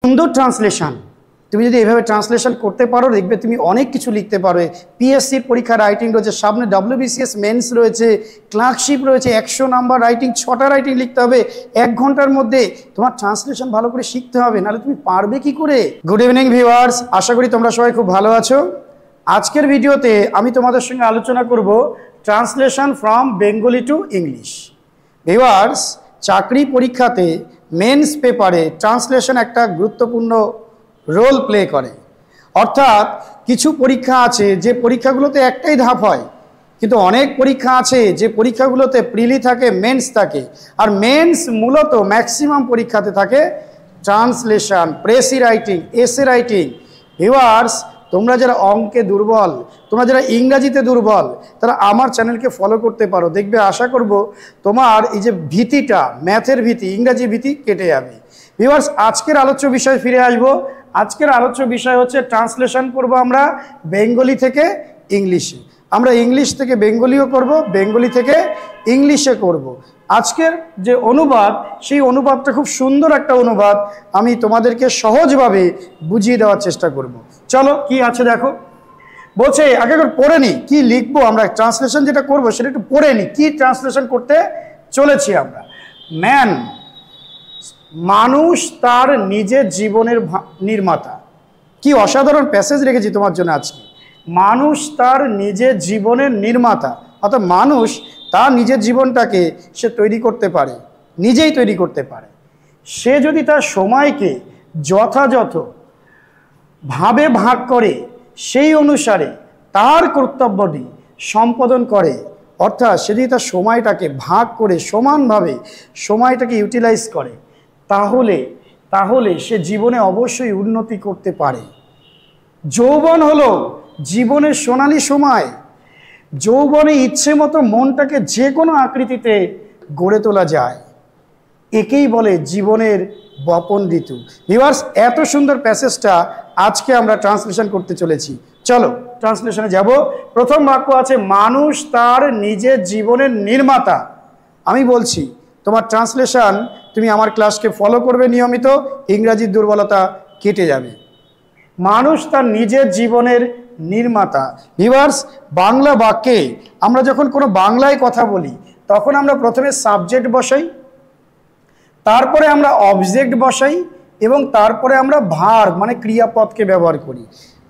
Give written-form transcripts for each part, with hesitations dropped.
সুন্দর ট্রান্সলেশন। তুমি যদি এভাবে ট্রান্সলেশন করতে পারো দেখবে তুমি অনেক কিছু লিখতে পারবে। পিএসসির পরীক্ষা রাইটিং রয়েছে, সামনে WBCS মেন্স রয়েছে, ক্লার্কশিপ রয়েছে, 100 নাম্বার রাইটিং, 6টা রাইটিং লিখতে হবে 1 ঘন্টার মধ্যে। তোমার ট্রান্সলেশন ভালো করে শিখতে হবে, নাহলে তুমি পারবে কি করে? গুড ইভিনিং ভিউয়ার্স, আশা করি তোমরা সবাই খুব ভালো আছো। আজকের ভিডিওতে আমি তোমাদের সঙ্গে আলোচনা করব translation from Bengali to English. Viewers, চাকরি পরীক্ষাতে মেন্স পেপারে ট্রান্সলেশন একটা গুরুত্বপূর্ণ রোল প্লে করে। অর্থাৎ কিছু পরীক্ষা আছে যে পরীক্ষাগুলোতে একটাই ধাপ হয়, কিন্তু অনেক পরীক্ষা আছে যে পরীক্ষাগুলোতে প্রিলি থাকে, মেন্স থাকে। আর মেন্স মূলত ম্যাক্সিমাম পরীক্ষাতে থাকে translation, precis writing, essay writing. Viewers, তোমরা যারা অঙ্কে দুর্বল, তোমরা যারা ইংরাজিতে দুর্বল, তারা আমার চ্যানেলকে ফলো করতে পারো। দেখবে আশা করব তোমার এই যে ভীতিটা, ম্যাথের ভীতি, ইংরাজি ভীতি কেটে যাবে। ভিউয়ার্স, আজকের আলোচ্য বিষয় ফিরে আসব। আজকের আলোচ্য বিষয় হচ্ছে ট্রান্সলেশন করব আমরা বেঙ্গলি থেকে ইংলিশে। আমরা ইংলিশ থেকে বেঙ্গলিও করব, বেঙ্গলি থেকে ইংলিশে করব। আজকের যে অনুবাদ, সেই অনুবাদটা খুব সুন্দর একটা অনুবাদ, আমি তোমাদেরকে সহজভাবে বুঝিয়ে দেওয়ার চেষ্টা করব। চলো কি আছে দেখো। বলছে আগে একবার পড়ে নি কি লিখবো আমরা, ট্রান্সলেশন যেটা করব সেটা একটু পড়ে নি কি ট্রান্সলেশন করতে চলেছি আমরা। ম্যান, মানুষ তার নিজের জীবনের নির্মাতা। কি অসাধারণ প্যাসেজ রেখেছি তোমার জন্য আজকে। মানুষ তার নিজের জীবনের নির্মাতা, অর্থাৎ মানুষ তার নিজের জীবনটাকে সে তৈরি করতে পারে, নিজেই তৈরি করতে পারে। সে যদি তার সময়কে যথাযথ ভাবে ভাগ করে সেই অনুসারে তার কর্তব্যটি সম্পাদন করে, অর্থাৎ সে যদি তার সময়টাকে ভাগ করে সমানভাবে সময়টাকে ইউটিলাইজ করে, তাহলে সে জীবনে অবশ্যই উন্নতি করতে পারে। যৌবন হলো জীবনের সোনালী সময়। যৌবনে ইচ্ছে মতো মনটাকে যে কোনো আকৃতিতে গড়ে তোলা যায়। একেই বলে জীবনের বপন ঋতু। ভিউয়ার্স, এত সুন্দর প্যাসেজটা আজকে আমরা ট্রান্সলেশন করতে চলেছি। চলো ট্রান্সলেশনে যাব। প্রথম বাক্য আছে মানুষ তার নিজের জীবনের নির্মাতা। আমি বলছি তোমার ট্রান্সলেশন, তুমি আমার ক্লাসকে ফলো করবে নিয়মিত, ইংরাজির দুর্বলতা কেটে যাবে। মানুষ তার নিজের জীবনের নির্মাতা। ভিউয়ার্স, বাংলা বাক্যে আমরা যখন কোনো বাংলায় কথা বলি তখন আমরা প্রথমে সাবজেক্ট বসাই, তারপরে আমরা অবজেক্ট বসাই এবং তারপরে আমরা ভার্ব মানে ক্রিয়াপদকে ব্যবহার করি।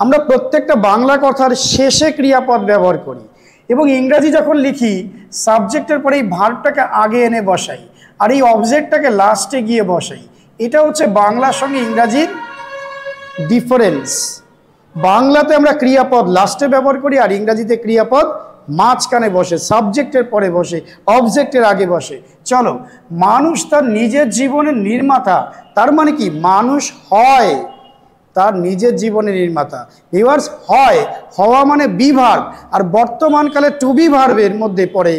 আমরা প্রত্যেকটা বাংলা কথার শেষে ক্রিয়াপদ ব্যবহার করি এবং ইংরাজি যখন লিখি সাবজেক্টের পরে এই ভার্বটাকে আগে এনে বসাই আর এই অবজেক্টটাকে লাস্টে গিয়ে বসাই। এটা হচ্ছে বাংলার সঙ্গে ইংরাজির ডিফারেন্স। বাংলাতে আমরা ক্রিয়াপদ লাস্টে ব্যবহার করি আর ইংরাজিতে ক্রিয়াপদ মাঝখানে বসে, সাবজেক্টের পরে বসে, অবজেক্টের আগে বসে। চলো, মানুষ তার নিজের জীবনের নির্মাতা, তার মানে কি মানুষ হয় তার নিজের জীবনের নির্মাতা। ভিউয়ার্স, হয়, হওয়া মানে বি ভার্ব, আর বর্তমানকালে টু বি ভার্বের মধ্যে পড়ে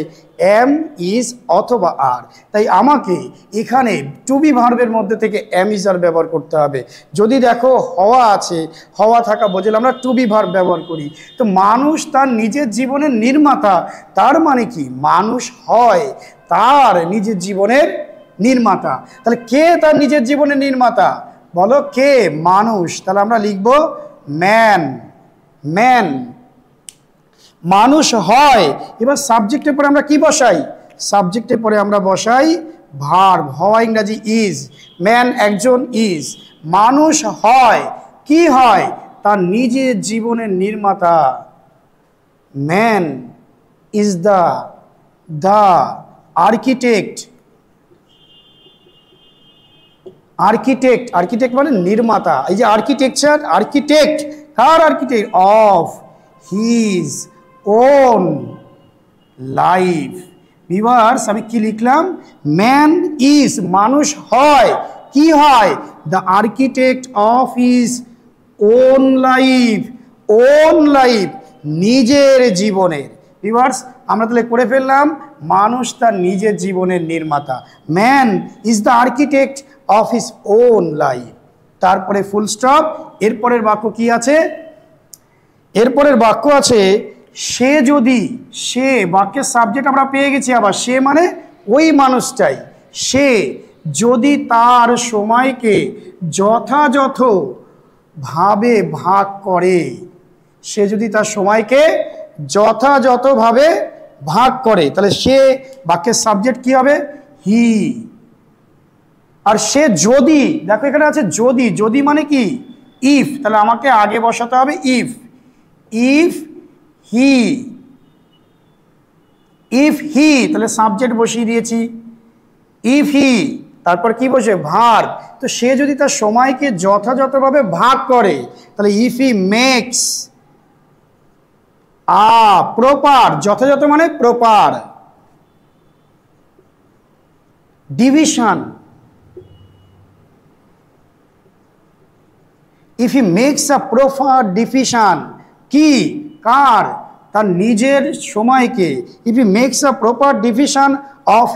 এম, ইজ অথবা আর। তাই আমাকে এখানে টু বি ভার্বের মধ্যে থেকে এম, ইজ, আর ব্যবহার করতে হবে। যদি দেখো হওয়া আছে, হওয়া থাকা বোঝালে আমরা টু বি ভার্ব ব্যবহার করি। তো মানুষ তার নিজের জীবনের নির্মাতা, তার মানে কি মানুষ হয় তার নিজের জীবনের নির্মাতা। তাহলে কে তার নিজের জীবনের নির্মাতা? বলো কে? মানুষ। তাহলে আমরা লিখব ম্যান। ম্যান, মানুষ হয়। এবার সাবজেক্টের পরে আমরা কি বসাই? সাবজেক্টের পরে আমরা বসাই ভার্ব। হওয়া ইংরাজি ইজ, ম্যান একজন ইজ। মানুষ হয়, কি হয়? তার নিজের জীবনের নির্মাতা। Man is the architect. Architect, architect মানে নির্মাতা। এই যে architecture, architect, car architect? Of his own life. Viewers, আমি কি লিখলাম? ম্যান ইজ, মানুষ হয়, কি হয়? The architect of his own life. Own life, নিজের জীবনের। ভিউয়ার্স, আমরা তাহলে করে ফেললাম মানুষ তার নিজের জীবনের নির্মাতা। Man is the architect of his own life. তারপরে ফুল স্টপ। এরপরের বাক্য কি আছে? এরপরের বাক্য আছে সে যদি, সে বাক্যের সাবজেক্ট আমরা পেয়ে গেছি। আবার সে মানে ওই মানুষটাই, সে যদি তার সময়কে যথাযথভাবে ভাগ করে, সে যদি তার সময়কে যথাযথভাবে ভাগ করে, তাহলে সে বাক্যের সাবজেক্ট কি হবে? হি। আর সে যদি, দেখো এখানে আছে যদি, যদি মানে কি? ইফ। তাহলে আমাকে আগে বসাতে হবে if. If he, if he, তাহলে সাবজেক্ট বসিয়ে দিয়েছি। ইফ হি, তারপর কি বসে? ভার্ব। তো সে যদি তার সময়কে যথাযথভাবে ভাগ করে, তাহলে ইফ হি মেক্স প্রপার, যথাযথ মানে proper division, if he makes a proper division, কি? কার? তার নিজের সময়কে। If he makes a proper division of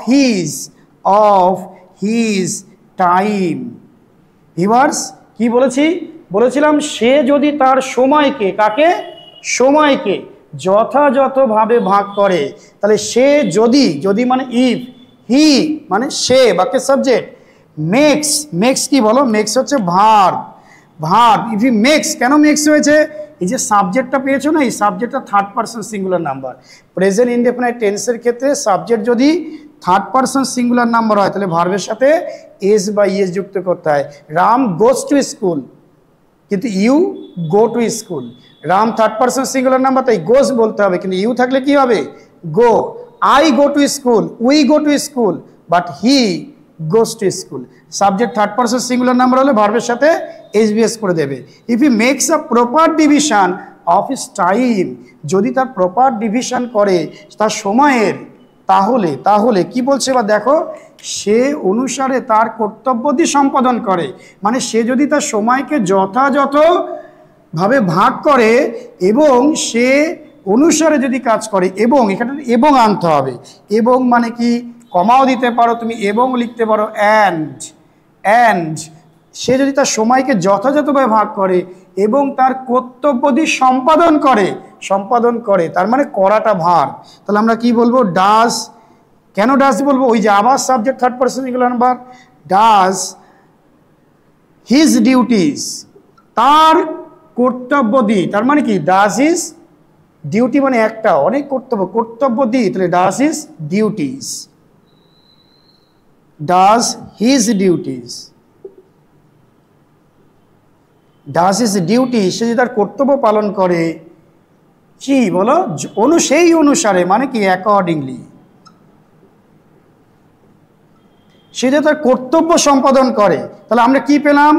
his time. Viewers, কি বলেছি? বলেছিলাম সে যদি তার সময়কে, কাকে? সময়কে যথাযথভাবে ভাগ করে, তাহলে সে যদি, যদি মানে ইফ, হি মানে সে, বাক্যের সাবজেক্ট, মেক্স, মেক্স কি বলো? মেক্স হচ্ছে verb. Verb. If he makes, কেন মেক্স হয়েছে? এই যে সাবজেক্টটা পেয়েছো না, এই সাবজেক্টটা third person singular number. Present indefinite টেন্সের ক্ষেত্রে সাবজেক্ট যদি থার্ড পারসন সিঙ্গুলার নাম্বার হয়, তাহলে ভার্বের সাথে এস বা ইএস যুক্ত করতে হয়। রাম গোজ টু স্কুল, কিন্তু you go to school. Ram third person singular number, তাই গোজ বলতে হবে, কিন্তু ইউ থাকলে কি হবে? Go. I go to school, we go to school, but he goes to school. Subject third person singular number হলে ভার্বের সাথে এসবিএস করে দেবে। If he makes a proper division of his time, যদি তার প্রপার ডিভিশন করে তার সময়ের, তাহলে, তাহলে কি বলছে বা দেখো, সে অনুসারে তার কর্তব্যটি সম্পাদন করে। মানে সে যদি তার সময়কে যথাযথভাবে ভাগ করে এবং সে অনুসারে যদি কাজ করে, এবং এখানে এবং আনতে হবে। এবং মানে কি? কমাও দিতে পারো তুমি, এবং লিখতে পারো অ্যান্ড। অ্যান্ড সে যদি তার সময়কে যথাযথভাবে ভাগ করে এবং তার কর্তব্যটি সম্পাদন করে, সম্পাদন করে তার মানে করাটা ভার্ব। তাহলে আমরা কি বলবো? ডাজ। কেন ডাজ বলবো? ওই যে আবার subject third person singular number. Does his duties, তার কর্তব্যদি, তার মানে কি? ডাজ হিজ ডিউটি মানে একটা, অনেক কর্তব্য, কর্তব্যদি, তাহলে does his duties. Does his duties, does his duty, সে যদি তার কর্তব্য পালন করে, কি বলো? সেই অনুসারে, মানে কি? অ্যাকর্ডিংলি। সে যে তার কর্তব্য সম্পাদন করে, তাহলে আমরা কি পেলাম?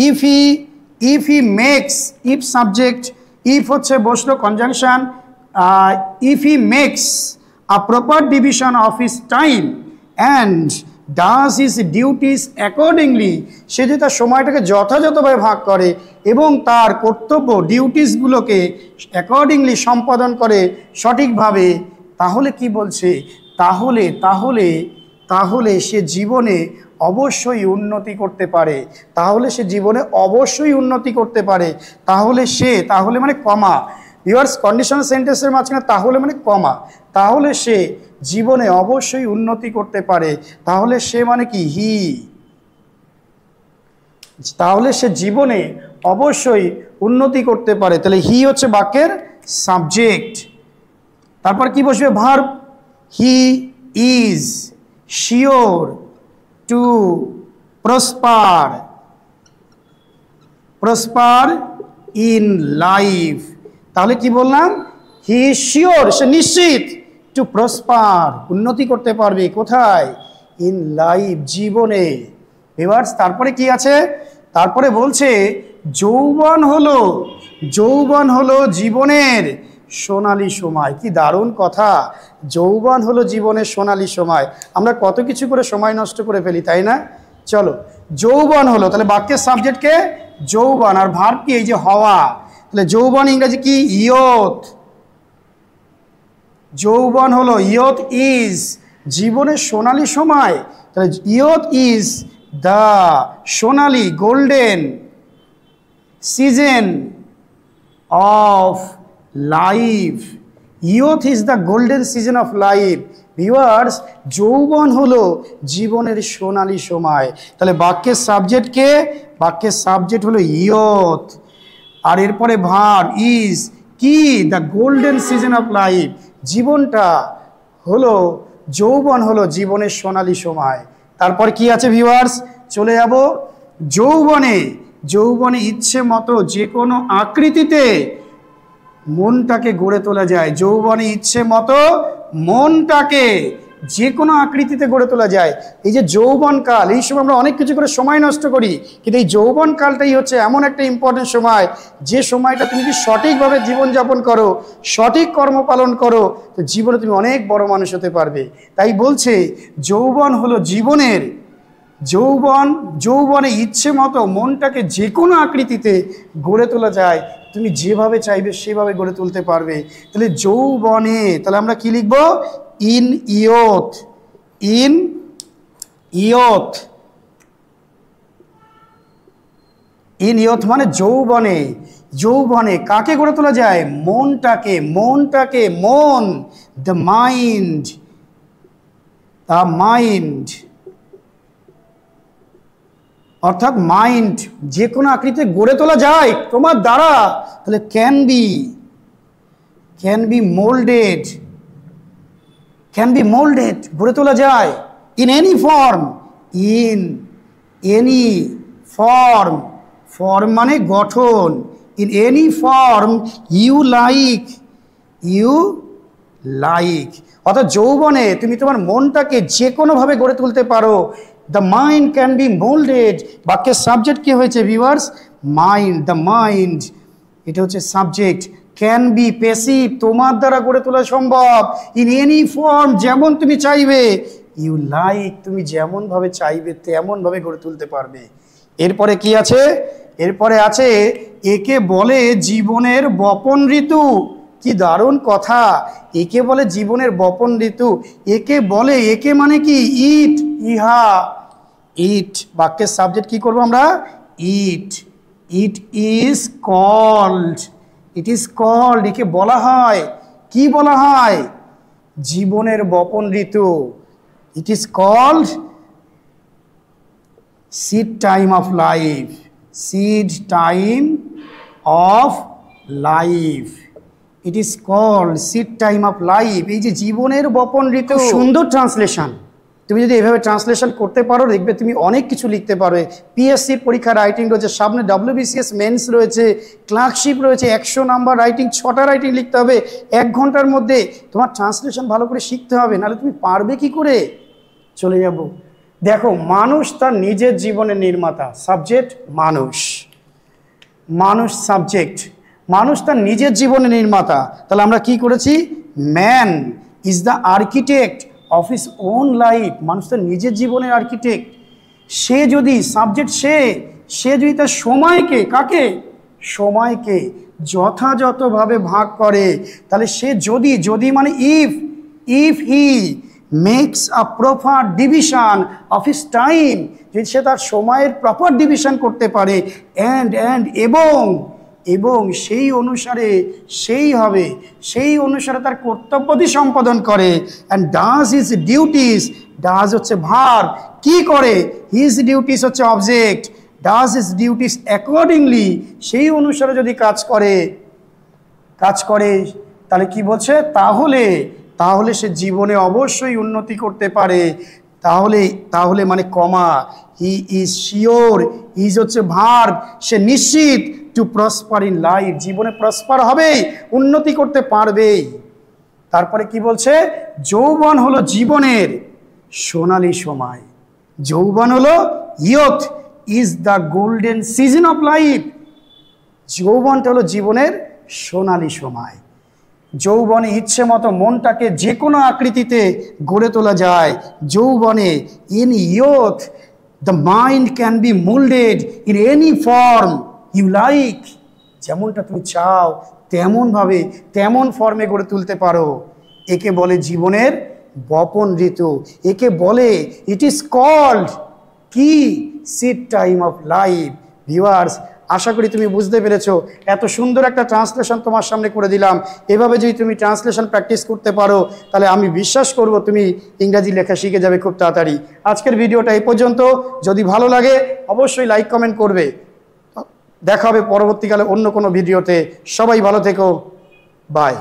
If he makes, if subject, if হচ্ছে বসলো conjunction, if he makes a proper division of his time and does his duties accordingly, সে যে তার সময়টাকে যথাযথভাবে ভাগ করে এবং তার কর্তব্য ডিউটিসগুলোকে অ্যাকর্ডিংলি সম্পাদন করে সঠিকভাবে, তাহলে কি বলছে? তাহলে তাহলে তাহলে সে জীবনে অবশ্যই উন্নতি করতে পারে। তাহলে সে জীবনে অবশ্যই উন্নতি করতে পারে। তাহলে সে, তাহলে মানে কমা, ভিউয়ার্স কন্ডিশনাল সেন্টেন্সের মাঝখানে তাহলে মানে কমা। তাহলে সে জীবনে অবশ্যই উন্নতি করতে পারে। তাহলে সে মানে কি? হি। তাহলে সে জীবনে অবশ্যই উন্নতি করতে পারে, তাহলে হি হচ্ছে বাক্যের সাবজেক্ট। তারপর কি বসবে? Verb. He is sure to prosper, prosper in life. তাহলে কি বললাম? হি ইজ শিওর, সে নিশ্চিত, টু প্রসপার, উন্নতি করতে পারবে। কোথায়? ইন লাইফ, জীবনে। ভিউয়ার্স, তারপরে কি আছে? তারপরে বলছে যৌবন হলো, যৌবন হলো জীবনের সোনালী সময়। কি দারুণ কথা! যৌবন হলো জীবনের সোনালী সময়। আমরা কত কিছু করে সময় নষ্ট করে ফেলি, তাই না? চলো, যৌবন হলো, তাহলে বাক্যের সাবজেক্টকে যৌবন, আর ভার্ব কি? এই যে হওয়া। তাহলে যৌবন ইংরেজি কি? ইয়থ। যৌবন হলো, ইয়থ ইজ জীবনের সোনালী সময়। তাহলে youth is the Sonali, golden season of life. Youth is the golden season of life. Viewers, যৌবন হলো জীবনের সোনালী সময়। তাহলে বাক্যের সাবজেক্ট কে? বাক্যের সাবজেক্ট হলো ইয়থ, আর এরপরে ভার্ব ইজ। কি? The golden season of life. জীবনটা হলো, যৌবন হলো জীবনের সোনালী সময়। তারপর কি আছে ভিউয়ার্স? চলে যাব যৌবনে। যৌবনে ইচ্ছে মতো যে কোনো আকৃতিতে মনটাকে গড়ে তোলা যায়। যৌবনে ইচ্ছে মতো মনটাকে যে কোনো আকৃতিতে গড়ে তোলা যায়। এই যে যৌবনকাল, এই সময় আমরা অনেক কিছু করে সময় নষ্ট করি, কিন্তু এই যৌবনকালটাই হচ্ছে এমন একটা ইম্পর্টেন্ট সময়, যে সময়টা তুমি যদি সঠিকভাবে জীবনযাপন করো, সঠিক কর্মপালন করো, তো জীবনে তুমি অনেক বড় মানুষ হতে পারবে। তাই বলছে যৌবন হলো জীবনের, যৌবনে ইচ্ছে মতো মনটাকে যে কোনো আকৃতিতে গড়ে তোলা যায়। তুমি যেভাবে চাইবে সেভাবে গড়ে তুলতে পারবে। তাহলে যৌবনে, তাহলে আমরা কি লিখব? In youth. In youth. In youth মানে যৌবনে। যৌবনে কাকে গড়ে তোলা যায়? মনটাকে। মনটাকে, মন, দ্য মাইন্ড, দ্য মাইন্ড, অর্থাৎ মাইন্ড যে কোনো আকৃতিতে গড়ে তোলা যায় তোমার দ্বারা। তাহলে can be moulded, can be moulded, গড়ে তোলা যায়। In any form, in any form, form মানে গঠন। In any form you like, you like, অর্থাৎ যৌবনে তুমি তোমার মনটাকে যে কোনোভাবে গড়ে তুলতে পারো। The mind can be moulded. বাক্যের সাবজেক্ট কি হয়েছে ভিউয়ার্স? মাইন্ড, দ্য মাইন্ড, এটা হচ্ছে সাবজেক্ট। ক্যান বি প্যাসিভ, তোমার দ্বারা গড়ে তোলা সম্ভব। ইন এনি ফর্ম, যেমন তুমি চাইবে। ইউ লাইক, তুমি যেমনভাবে চাইবে তেমনভাবে গড়ে তুলতে পারবে। এরপরে কি আছে? এরপরে আছে একে বলে জীবনের বপন ঋতু। কি দারুণ কথা! একে বলে জীবনের বপন ঋতু। একে বলে, একে মানে কি? ইট, ইহা, ইট। বাক্যের সাবজেক্ট কি করবো আমরা? It. It is called, it is called, একে বলা হয়। কি বলা হয়? জীবনের বপন ঋতু। It is called seed time of life, seed time of life. It is called seed time of life. এই যে জীবনের বপন ঋতু, সুন্দর ট্রান্সলেশন। তুমি যদি এভাবে ট্রান্সলেশন করতে পারো, দেখবে তুমি অনেক কিছু লিখতে পারবে। পিএসসির পরীক্ষা রাইটিং রয়েছে, সামনে WBCS মেন্স রয়েছে, ক্লার্কশিপ রয়েছে, 100 নাম্বার রাইটিং, 6টা রাইটিং লিখতে হবে 1 ঘন্টার মধ্যে। তোমার ট্রান্সলেশন ভালো করে শিখতে হবে, নাহলে তুমি পারবে কি করে? চলে যাব। দেখো, মানুষ তার নিজের জীবনের নির্মাতা। সাবজেক্ট মানুষ, মানুষ সাবজেক্ট, মানুষ তার নিজের জীবনের নির্মাতা। তাহলে আমরা কি করেছি? Man is the architect of his own life. মানুষ তার নিজের জীবনের আর্কিটেক্ট। সে যদি সাবজেক্ট, সে যদি তার সময়কে, কাকে? সময়কে যথাযথভাবে ভাগ করে, তাহলে সে যদি মানে if he makes a proper division of his time, যদি সে তার সময়ের প্রপার ডিভিশন করতে পারে, এবং সেই অনুসারে সেই অনুসারে তার কর্তব্যটি সম্পাদন করে। And does his duties, does হচ্ছে ভার্ব, কি করে? হিজ ডিউটিস হচ্ছে object. Does his duties accordingly, সেই অনুসারে যদি কাজ করে, তাহলে কি বলছে? তাহলে সে জীবনে অবশ্যই উন্নতি করতে পারে। তাহলে মানে কমা, হি ইজ শিওর, ইজ হচ্ছে ভার্ব, সে নিশ্চিত, টু প্রসপার ইন লাইফ, জীবনে প্রসপার হবেই, উন্নতি করতে পারবেই। তারপরে কি বলছে? যৌবন হলো জীবনের সোনালী সময়। যৌবন হলো, youth is the golden season of life. যৌবনটা হলো জীবনের সোনালী সময়। যৌবনে ইচ্ছে মতো মনটাকে যে কোনো আকৃতিতে গড়ে তোলা যায়। যৌবনে, in youth the mind can be moulded in any form you like, যেমনটা তুমি চাও তেমনভাবে, তেমন ফর্মে গড়ে তুলতে পারো। একে বলে জীবনের বপন ঋতু। একে বলে, ইট ইজ কল্ড কি? Seed time of life. Viewers, আশা করি তুমি বুঝতে পেরেছো। এত সুন্দর একটা ট্রান্সলেশন তোমার সামনে করে দিলাম। এভাবে যদি তুমি ট্রান্সলেশন প্র্যাকটিস করতে পারো তাহলে আমি বিশ্বাস করব তুমি ইংরাজি লেখা শিখে যাবে খুব তাড়াতাড়ি। আজকের ভিডিওটা এই পর্যন্ত। যদি ভালো লাগে অবশ্যই লাইক কমেন্ট করবে। দেখা হবে পরবর্তীকালে অন্য কোনো ভিডিওতে। সবাই ভালো থেকো। বাই।